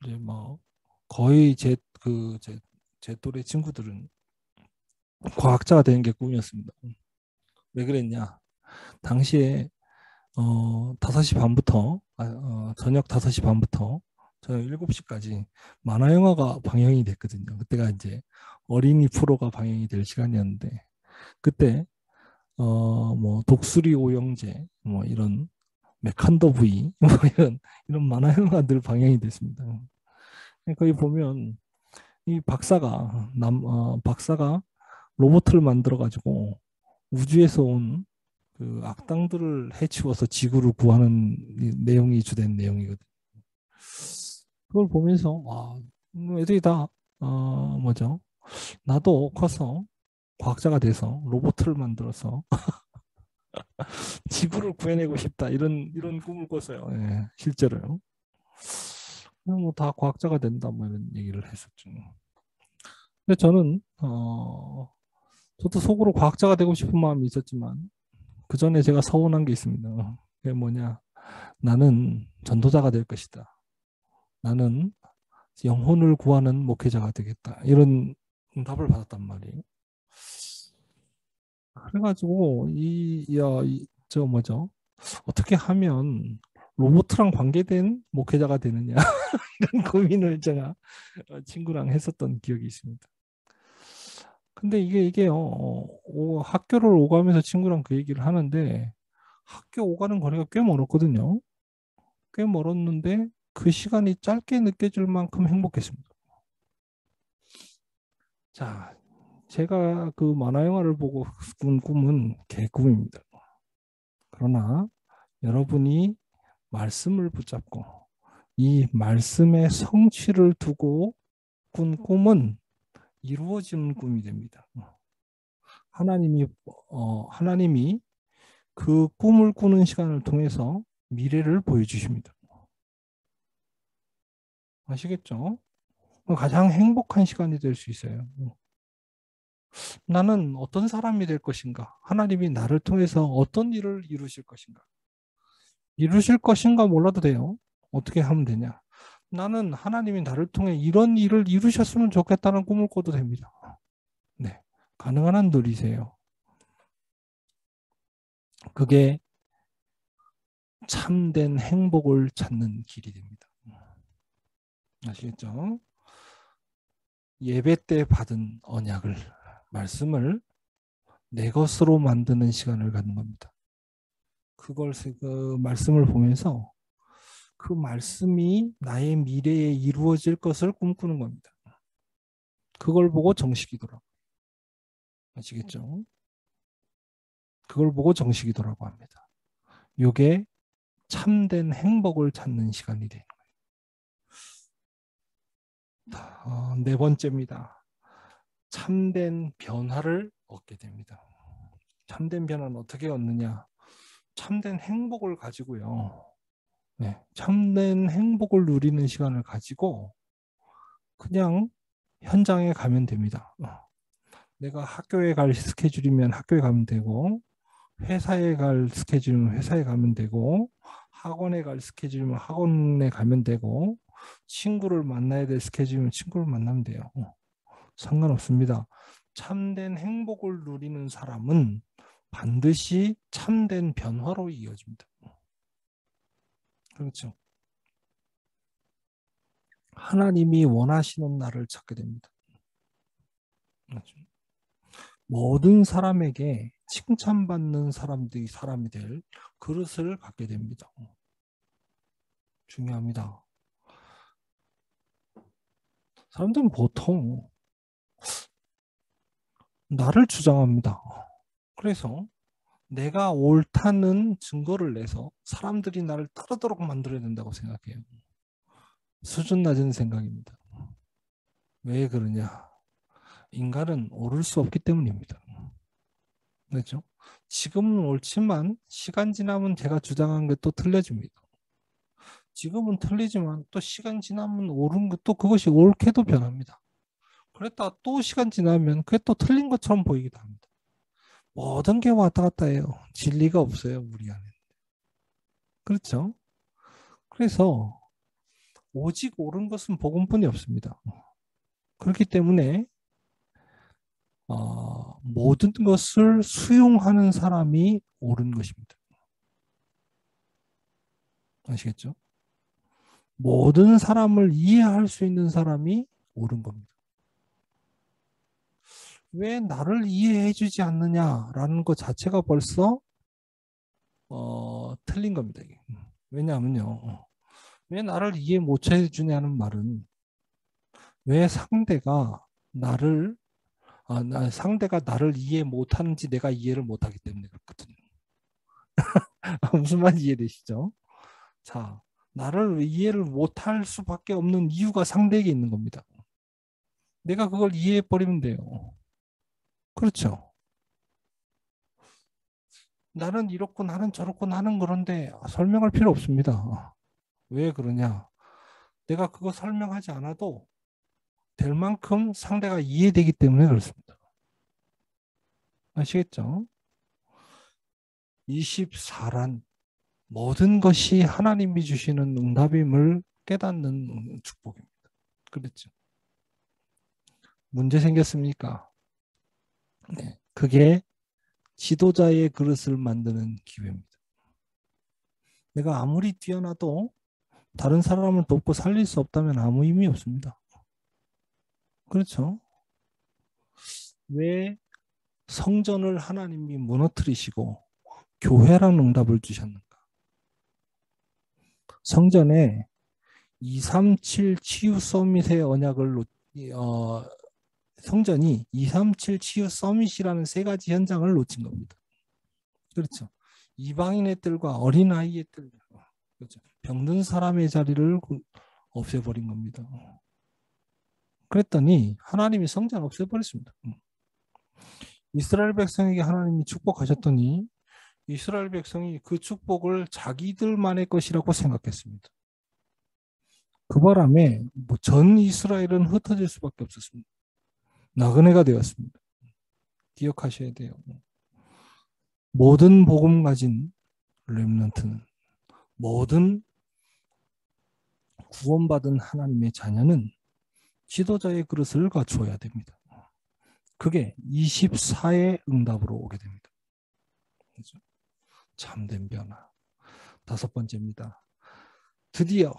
이제 뭐 거의 제 또래 친구들은 과학자가 되는 게 꿈이었습니다. 왜 그랬냐? 당시에 5시 반부터 저녁 5시 반부터 저녁 7시까지 만화 영화가 방영이 됐거든요. 그때가 이제 어린이 프로가 방영이 될 시간이었는데 그때 뭐 독수리 오영재 뭐 이런 메칸더 V 뭐 이런 만화 영화들 방영이 됐습니다. 거기 보면 이 박사가 로봇을 만들어 가지고 우주에서 온 그 악당들을 해치워서 지구를 구하는 내용이 주된 내용이거든요. 그걸 보면서 와, 애들이 다 뭐죠? 나도 커서 과학자가 돼서 로봇을 만들어서 지구를 구해내고 싶다 이런 꿈을 꿨어요. 예, 실제로요. 뭐다 과학자가 된다 뭐 이런 얘기를 했었죠. 근데 저는 저도 속으로 과학자가 되고 싶은 마음이 있었지만 그 전에 제가 서운한 게 있습니다. 그게 뭐냐? 나는 전도자가 될 것이다. 나는 영혼을 구하는 목회자가 되겠다. 이런 답을 받았단 말이에요. 그래가지고 저 뭐죠? 어떻게 하면 로봇이랑 관계된 목회자가 되느냐 이런 고민을 제가 친구랑 했었던 기억이 있습니다. 근데 이게요, 학교를 오가면서 친구랑 그 얘기를 하는데 학교 오가는 거리가 꽤 멀었거든요. 꽤 멀었는데 그 시간이 짧게 느껴질 만큼 행복했습니다. 자, 제가 그 만화 영화를 보고 꾼 꿈은 개꿈입니다. 그러나 여러분이 말씀을 붙잡고 이 말씀의 성취를 두고 꾼 꿈은 이루어지는 꿈이 됩니다. 하나님이 그 꿈을 꾸는 시간을 통해서 미래를 보여주십니다. 아시겠죠? 가장 행복한 시간이 될 수 있어요. 나는 어떤 사람이 될 것인가? 하나님이 나를 통해서 어떤 일을 이루실 것인가? 이루실 것인가 몰라도 돼요. 어떻게 하면 되냐? 나는 하나님이 나를 통해 이런 일을 이루셨으면 좋겠다는 꿈을 꿔도 됩니다. 네. 가능한 한 누리세요. 그게 참된 행복을 찾는 길이 됩니다. 아시겠죠? 예배 때 받은 말씀을 내 것으로 만드는 시간을 갖는 겁니다. 그 말씀을 보면서 그 말씀이 나의 미래에 이루어질 것을 꿈꾸는 겁니다. 그걸 보고 정식이더라고요. 아시겠죠? 그걸 보고 정식이더라고 합니다. 이게 참된 행복을 찾는 시간이 되는 거예요. 네 번째입니다. 참된 변화를 얻게 됩니다. 참된 변화는 어떻게 얻느냐? 참된 행복을 가지고요. 네, 참된 행복을 누리는 시간을 가지고 그냥 현장에 가면 됩니다. 내가 학교에 갈 스케줄이면 학교에 가면 되고 회사에 갈 스케줄이면 회사에 가면 되고 학원에 갈 스케줄이면 학원에 가면 되고 친구를 만나야 될 스케줄이면 친구를 만나면 돼요. 상관없습니다. 참된 행복을 누리는 사람은 반드시 참된 변화로 이어집니다. 그렇죠. 하나님이 원하시는 나를 찾게 됩니다. 그렇죠. 모든 사람에게 칭찬받는 사람이 될 그릇을 갖게 됩니다. 중요합니다. 사람들은 보통 나를 주장합니다. 그래서 내가 옳다는 증거를 내서 사람들이 나를 따르도록 만들어야 된다고 생각해요. 수준 낮은 생각입니다. 왜 그러냐? 인간은 옳을 수 없기 때문입니다. 그렇죠? 지금은 옳지만 시간 지나면 제가 주장한 게 또 틀려집니다. 지금은 틀리지만 또 시간 지나면 옳은 것도 그것이 옳게도 변합니다. 그랬다 또 시간 지나면 그게 또 틀린 것처럼 보이기도 합니다. 모든 게 왔다 갔다 해요. 진리가 없어요, 우리 안에. 그렇죠? 그래서 오직 옳은 것은 복음뿐이 없습니다. 그렇기 때문에 모든 것을 수용하는 사람이 옳은 것입니다. 아시겠죠? 모든 사람을 이해할 수 있는 사람이 옳은 겁니다. 왜 나를 이해해 주지 않느냐라는 것 자체가 벌써 틀린 겁니다. 이게. 왜냐하면요. 왜 나를 이해 못 해주냐는 말은 왜 상대가 나를 이해 못하는지 내가 이해를 못하기 때문에 그렇거든요. 무슨 말인지 이해되시죠? 자, 나를 이해를 못할 수밖에 없는 이유가 상대에게 있는 겁니다. 내가 그걸 이해해버리면 돼요. 그렇죠? 나는 이렇고 나는 저렇고 나는 그런데 설명할 필요 없습니다. 왜 그러냐? 내가 그거 설명하지 않아도 될 만큼 상대가 이해되기 때문에 그렇습니다. 아시겠죠? 24란 모든 것이 하나님이 주시는 응답임을 깨닫는 축복입니다. 그렇죠? 문제 생겼습니까? 네. 그게 지도자의 그릇을 만드는 기회입니다. 내가 아무리 뛰어나도 다른 사람을 돕고 살릴 수 없다면 아무 의미 없습니다. 그렇죠? 왜 성전을 하나님이 무너뜨리시고 교회라는 응답을 주셨는가? 성전에 237 치유 서밋의 언약을 성전이 237 치유 서밋이라는 세 가지 현장을 놓친 겁니다. 그렇죠. 이방인의 뜰과 어린아이의 뜰, 그렇죠. 병든 사람의 자리를 없애버린 겁니다. 그랬더니 하나님이 성전 없애버렸습니다. 이스라엘 백성에게 하나님이 축복하셨더니 이스라엘 백성이 그 축복을 자기들만의 것이라고 생각했습니다. 그 바람에 전 이스라엘은 흩어질 수밖에 없었습니다. 나그네가 되었습니다. 기억하셔야 돼요. 모든 복음 가진 렘넌트는 모든 구원받은 하나님의 자녀는 지도자의 그릇을 갖추어야 됩니다. 그게 24의 응답으로 오게 됩니다. 그렇죠? 참된 변화. 5번째입니다. 드디어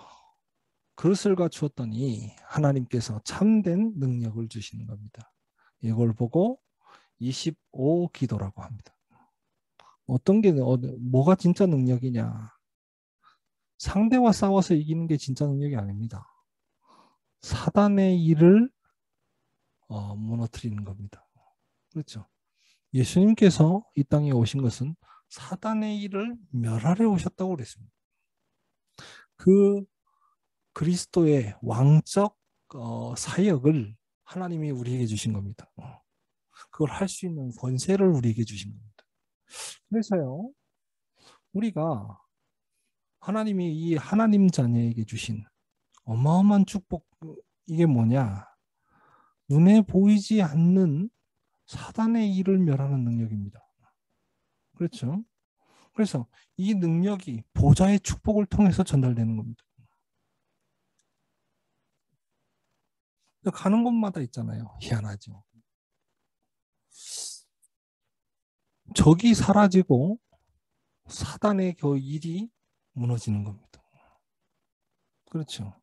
그릇을 갖추었더니 하나님께서 참된 능력을 주시는 겁니다. 이걸 보고 25 기도라고 합니다. 어떤 게 뭐가 진짜 능력이냐? 상대와 싸워서 이기는 게 진짜 능력이 아닙니다. 사단의 일을 무너뜨리는 겁니다. 그렇죠? 예수님께서 이 땅에 오신 것은 사단의 일을 멸하려 오셨다고 그랬습니다. 그 그리스도의 왕적 사역을 하나님이 우리에게 주신 겁니다. 그걸 할 수 있는 권세를 우리에게 주신 겁니다. 그래서요, 우리가 하나님이 이 하나님 자녀에게 주신 어마어마한 축복, 이게 뭐냐? 눈에 보이지 않는 사단의 일을 멸하는 능력입니다. 그렇죠? 그래서 이 능력이 보좌의 축복을 통해서 전달되는 겁니다. 가는 곳마다 있잖아요. 희한하죠. 적이 사라지고 사단의 그 일이 무너지는 겁니다. 그렇죠.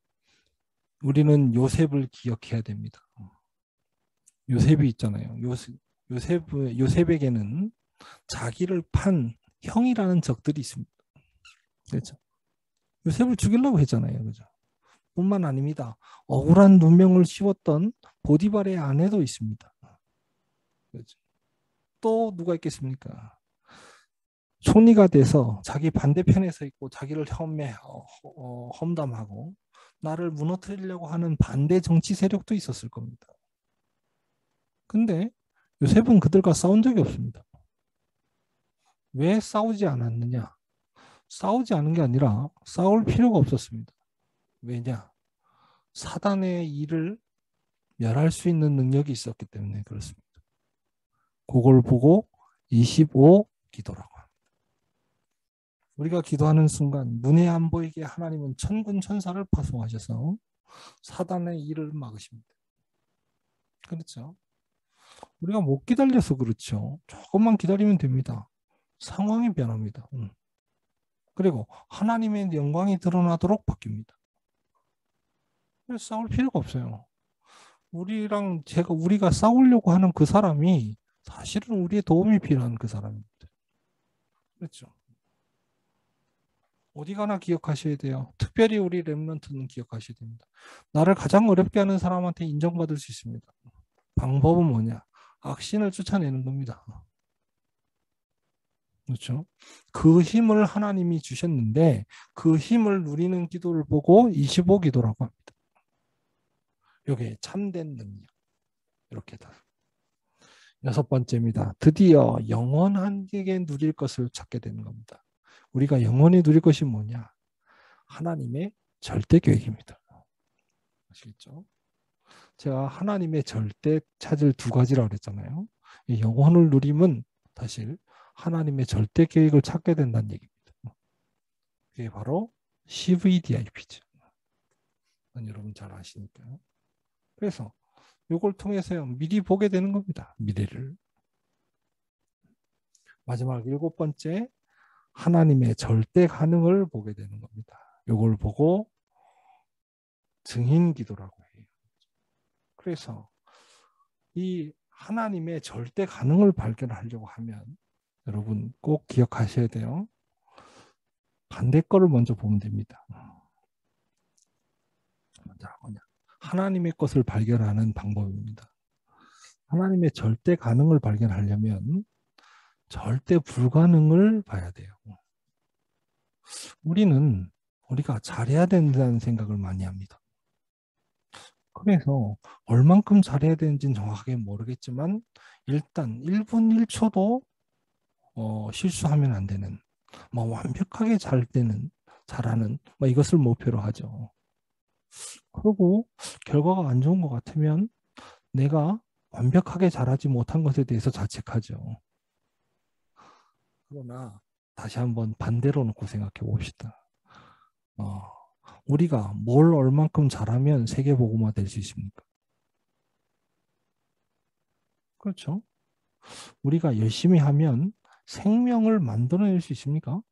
우리는 요셉을 기억해야 됩니다. 요셉이 있잖아요. 요셉에게는 자기를 판 형이라는 적들이 있습니다. 그렇죠. 요셉을 죽이려고 했잖아요. 그죠? 뿐만 아닙니다. 억울한 누명을 씌웠던 보디발의 아내도 있습니다. 그렇죠. 또 누가 있겠습니까? 총리가 돼서 자기 반대편에 서 있고 자기를 험담하고 나를 무너뜨리려고 하는 반대 정치 세력도 있었을 겁니다. 근데 요셉은 그들과 싸운 적이 없습니다. 왜 싸우지 않았느냐? 싸우지 않은 게 아니라 싸울 필요가 없었습니다. 왜냐? 사단의 일을 멸할 수 있는 능력이 있었기 때문에 그렇습니다. 그걸 보고 25 기도라고 합니다. 우리가 기도하는 순간 눈에 안 보이게 하나님은 천군 천사를 파송하셔서 사단의 일을 막으십니다. 그렇죠? 우리가 못 기다려서 그렇죠. 조금만 기다리면 됩니다. 상황이 변합니다. 그리고 하나님의 영광이 드러나도록 바뀝니다. 싸울 필요가 없어요. 우리가 싸우려고 하는 그 사람이 사실은 우리의 도움이 필요한 그 사람입니다. 그렇죠? 어디 가나 기억하셔야 돼요. 특별히 우리 렘넌트는 기억하셔야 됩니다. 나를 가장 어렵게 하는 사람한테 인정받을 수 있습니다. 방법은 뭐냐? 악신을 쫓아내는 겁니다. 그렇죠? 그 힘을 하나님이 주셨는데 그 힘을 누리는 기도를 보고 25 기도라고 합니다. 이게 참된 능력. 이렇게 다. 6번째입니다. 드디어 영원하게 누릴 것을 찾게 되는 겁니다. 우리가 영원히 누릴 것이 뭐냐? 하나님의 절대 계획입니다. 아시겠죠? 제가 하나님의 절대 찾을 두 가지라고 그랬잖아요. 이 영혼을 누림은 사실 하나님의 절대 계획을 찾게 된다는 얘기입니다. 그게 바로 CVDIP죠. 여러분 잘 아시니까요. 그래서 이걸 통해서 미리 보게 되는 겁니다. 미래를. 마지막 7번째, 하나님의 절대 가능을 보게 되는 겁니다. 이걸 보고 증인 기도라고 해요. 그래서 이 하나님의 절대 가능을 발견하려고 하면 여러분 꼭 기억하셔야 돼요. 반대 거를 먼저 보면 됩니다. 자, 뭐냐? 하나님의 것을 발견하는 방법입니다. 하나님의 절대 가능을 발견하려면 절대 불가능을 봐야 돼요. 우리가 잘해야 된다는 생각을 많이 합니다. 그래서 얼만큼 잘해야 되는지는 정확하게 모르겠지만 일단 1분 1초도 실수하면 안 되는, 완벽하게 잘하는 이것을 목표로 하죠. 그리고 결과가 안 좋은 것 같으면 내가 완벽하게 잘하지 못한 것에 대해서 자책하죠. 그러나 다시 한번 반대로 놓고 생각해 봅시다. 우리가 뭘 얼만큼 잘하면 세계복음화 될 수 있습니까? 그렇죠? 우리가 열심히 하면 생명을 만들어낼 수 있습니까?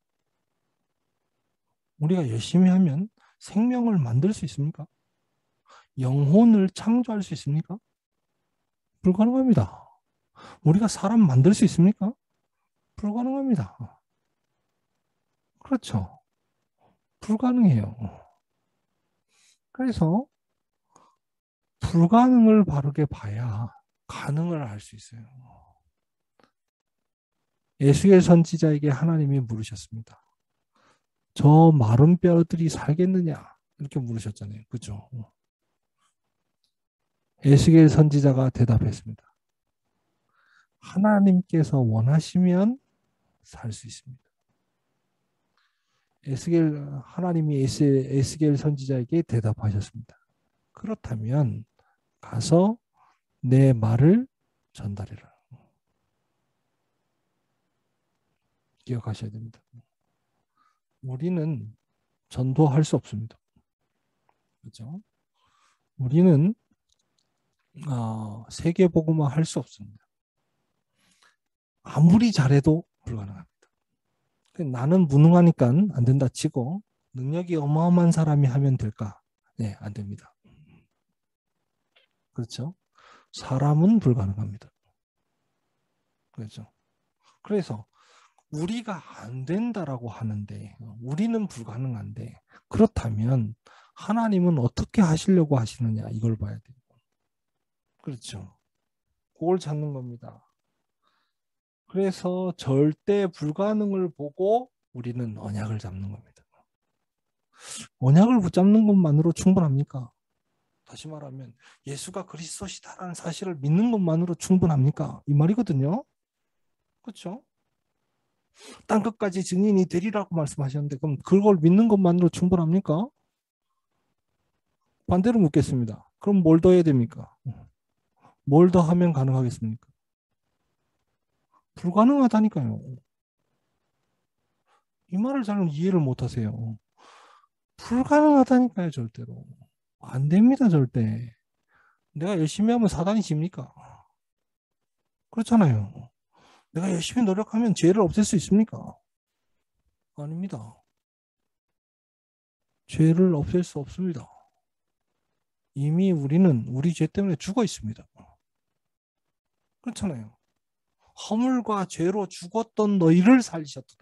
우리가 열심히 하면 생명을 만들 수 있습니까? 영혼을 창조할 수 있습니까? 불가능합니다. 우리가 사람 만들 수 있습니까? 불가능합니다. 그렇죠. 불가능해요. 그래서 불가능을 바르게 봐야 가능을 알 수 있어요. 에스겔 선지자에게 하나님이 물으셨습니다. 저 마른 뼈들이 살겠느냐? 이렇게 물으셨잖아요. 그죠? 에스겔 선지자가 대답했습니다. 하나님께서 원하시면 살 수 있습니다. 하나님이 에스겔 선지자에게 대답하셨습니다. 그렇다면 가서 내 말을 전달해라. 기억하셔야 됩니다. 우리는 전도할 수 없습니다. 그렇죠? 우리는 세계복음화 할 수 없습니다. 아무리 잘해도 불가능합니다. 나는 무능하니까 안 된다 치고 능력이 어마어마한 사람이 하면 될까? 네, 안 됩니다. 그렇죠? 사람은 불가능합니다. 그렇죠? 그래서 우리가 안 된다라고 하는데 우리는 불가능한데 그렇다면 하나님은 어떻게 하시려고 하시느냐 이걸 봐야 돼요. 그렇죠? 그걸 찾는 겁니다. 그래서 절대 불가능을 보고 우리는 언약을 잡는 겁니다. 언약을 붙잡는 것만으로 충분합니까? 다시 말하면 예수가 그리스도시다라는 사실을 믿는 것만으로 충분합니까? 이 말이거든요. 그렇죠? 땅 끝까지 증인이 되리라고 말씀하셨는데 그럼 그걸 믿는 것만으로 충분합니까? 반대로 묻겠습니다. 그럼 뭘 더 해야 됩니까? 뭘 더 하면 가능하겠습니까? 불가능하다니까요. 이 말을 잘 이해를 못 하세요. 불가능하다니까요, 절대로. 안 됩니다, 절대. 내가 열심히 하면 사단이 집니까? 그렇잖아요. 내가 열심히 노력하면 죄를 없앨 수 있습니까? 아닙니다. 죄를 없앨 수 없습니다. 이미 우리는 우리 죄 때문에 죽어 있습니다. 그렇잖아요. 허물과 죄로 죽었던 너희를 살리셨다.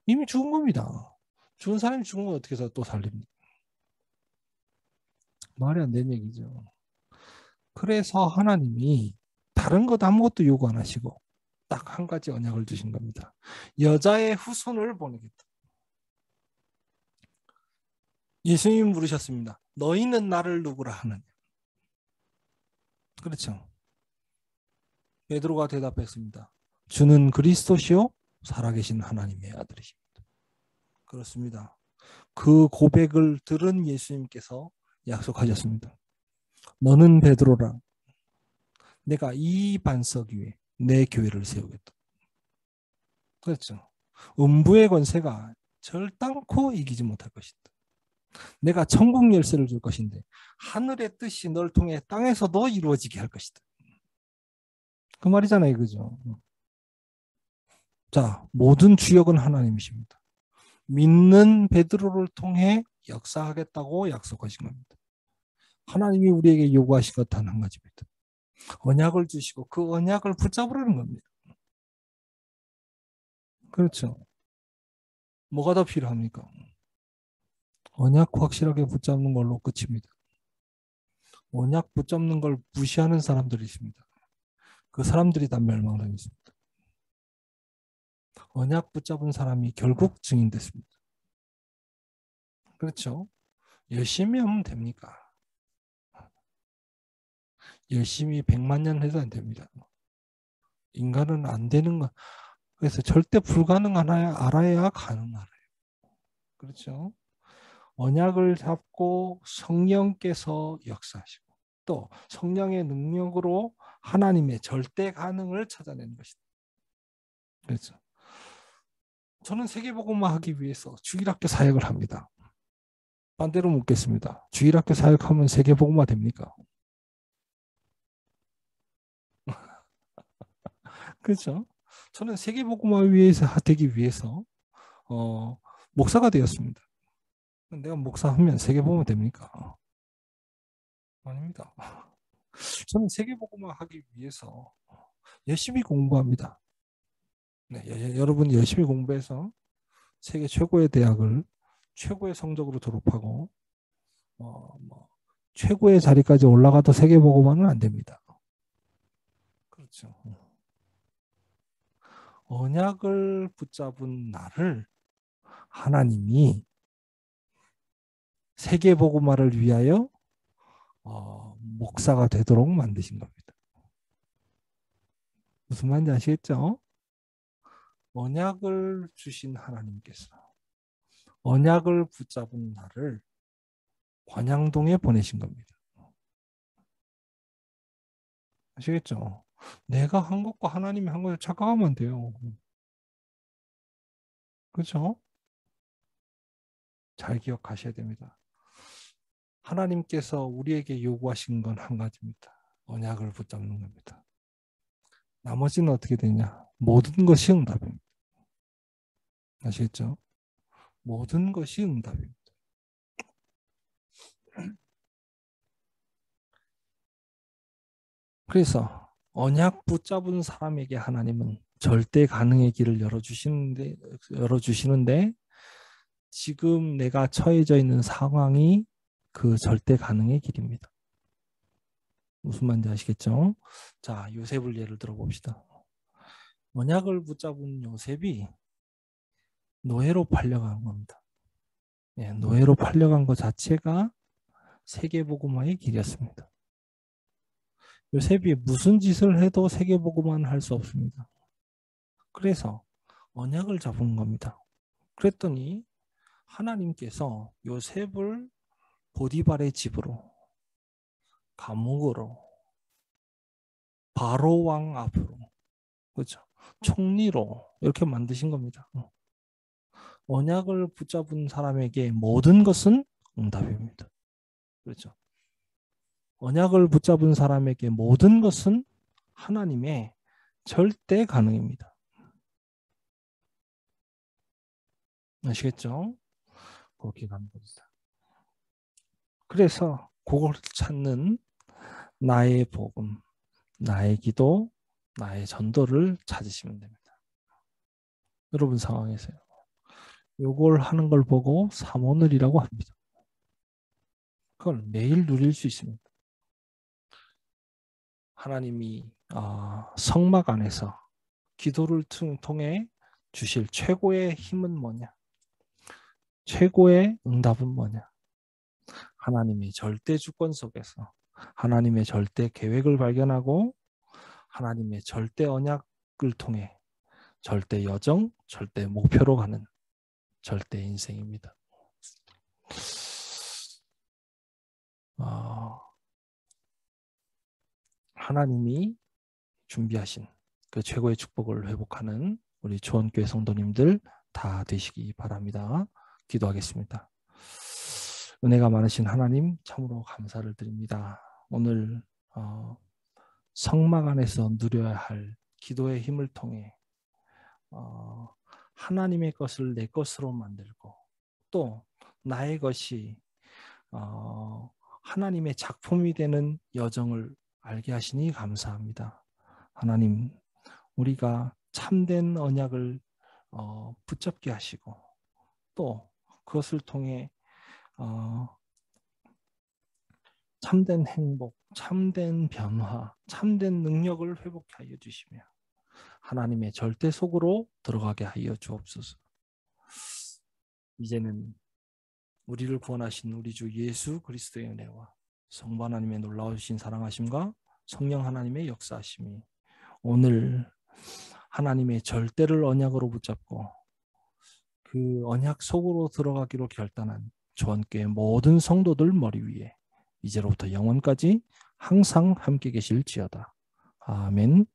이미 죽은 겁니다. 죽은 사람이 죽은 걸 어떻게 해서 또 살립니까? 말이 안 되는 얘기죠. 그래서 하나님이 다른 것 아무것도 요구 안 하시고 딱 한 가지 언약을 주신 겁니다. 여자의 후손을 보내겠다. 예수님이 물으셨습니다. 너희는 나를 누구라 하느냐? 그렇죠. 베드로가 대답했습니다. 주는 그리스도시요 살아계신 하나님의 아들이십니다. 그렇습니다. 그 고백을 들은 예수님께서 약속하셨습니다. 너는 베드로라. 내가 이 반석 위에 내 교회를 세우겠다. 그렇죠. 음부의 권세가 절단코 이기지 못할 것이다. 내가 천국 열쇠를 줄 것인데 하늘의 뜻이 널 통해 땅에서도 이루어지게 할 것이다. 그 말이잖아요. 그죠? 자, 모든 주역은 하나님이십니다. 믿는 베드로를 통해 역사하겠다고 약속하신 겁니다. 하나님이 우리에게 요구하신 것 단 한 가지입니다. 언약을 주시고 그 언약을 붙잡으라는 겁니다. 그렇죠. 뭐가 더 필요합니까? 언약 확실하게 붙잡는 걸로 끝입니다. 언약 붙잡는 걸 무시하는 사람들이 있습니다. 그 사람들이 다 멸망당했습니다. 언약 붙잡은 사람이 결국 증인됐습니다. 그렇죠? 열심히 하면 됩니까? 열심히 100만 년 해도 안 됩니다. 인간은 안 되는 거. 그래서 절대 불가능하나 알아야 가능하나요. 그렇죠? 언약을 잡고 성령께서 역사하시고 또 성령의 능력으로 하나님의 절대 가능을 찾아내는 것이다. 그렇죠? 저는 세계복음화 하기 위해서 주일학교 사역을 합니다. 반대로 묻겠습니다. 주일학교 사역하면 세계복음화 됩니까? 그렇죠? 저는 세계복음화 위해서 되기 위해서 목사가 되었습니다. 내가 목사하면 세계복음화 됩니까? 아닙니다. 저는 세계복음화 하기 위해서 열심히 공부합니다. 네, 여러분 열심히 공부해서 세계 최고의 대학을 최고의 성적으로 졸업하고 최고의 자리까지 올라가도 세계복음화는 안 됩니다. 그렇죠. 언약을 붙잡은 나를 하나님이 세계복음화를 위하여 목사가 되도록 만드신 겁니다. 무슨 말인지 아시겠죠? 언약을 주신 하나님께서 언약을 붙잡은 나를 관양동에 보내신 겁니다. 아시겠죠? 내가 한 것과 하나님이 한 것을 착각하면 안 돼요. 그렇죠? 잘 기억하셔야 됩니다. 하나님께서 우리에게 요구하신 건 한 가지입니다. 언약을 붙잡는 겁니다. 나머지는 어떻게 되냐? 모든 것이 응답입니다. 아시겠죠? 모든 것이 응답입니다. 그래서 언약 붙잡은 사람에게 하나님은 절대 가능의 길을 열어주시는데 지금 내가 처해져 있는 상황이 그 절대 가능의 길입니다. 무슨 말인지 아시겠죠? 자, 요셉을 예를 들어 봅시다. 언약을 붙잡은 요셉이 노예로 팔려간 겁니다. 예, 노예로 팔려간 것 자체가 세계복음화의 길이었습니다. 요셉이 무슨 짓을 해도 세계복음화는 할 수 없습니다. 그래서 언약을 잡은 겁니다. 그랬더니 하나님께서 요셉을 보디발의 집으로, 감옥으로, 바로 왕 앞으로, 그렇죠? 총리로 이렇게 만드신 겁니다. 언약을 붙잡은 사람에게 모든 것은 응답입니다. 그렇죠? 언약을 붙잡은 사람에게 모든 것은 하나님의 절대 가능입니다. 아시겠죠? 그렇게 가는 겁니다. 그래서 그걸 찾는 나의 복음, 나의 기도, 나의 전도를 찾으시면 됩니다. 여러분 상황에서요. 요걸 하는 걸 보고 삼오늘이라고 합니다. 그걸 매일 누릴 수 있습니다. 하나님이 성막 안에서 기도를 통해 주실 최고의 힘은 뭐냐? 최고의 응답은 뭐냐? 하나님의 절대 주권 속에서 하나님의 절대 계획을 발견하고 하나님의 절대 언약을 통해 절대 여정, 절대 목표로 가는 절대 인생입니다. 하나님이 준비하신 그 최고의 축복을 회복하는 우리 주원교회 성도님들 다 되시기 바랍니다. 기도하겠습니다. 은혜가 많으신 하나님 참으로 감사를 드립니다. 오늘 성막 안에서 누려야 할 기도의 힘을 통해 하나님의 것을 내 것으로 만들고 또 나의 것이 하나님의 작품이 되는 여정을 알게 하시니 감사합니다. 하나님, 우리가 참된 언약을 붙잡게 하시고 또 그것을 통해 참된 행복, 참된 변화, 참된 능력을 회복하게 하여 주시며 하나님의 절대 속으로 들어가게 하여 주옵소서. 이제는 우리를 구원하신 우리 주 예수 그리스도의 은혜와 성부 하나님의 놀라우신 사랑하심과 성령 하나님의 역사하심이 오늘 하나님의 절대를 언약으로 붙잡고 그 언약 속으로 들어가기로 결단한 주원교회 모든 성도들 머리 위에 이제로부터 영원까지 항상 함께 계실지어다. 아멘.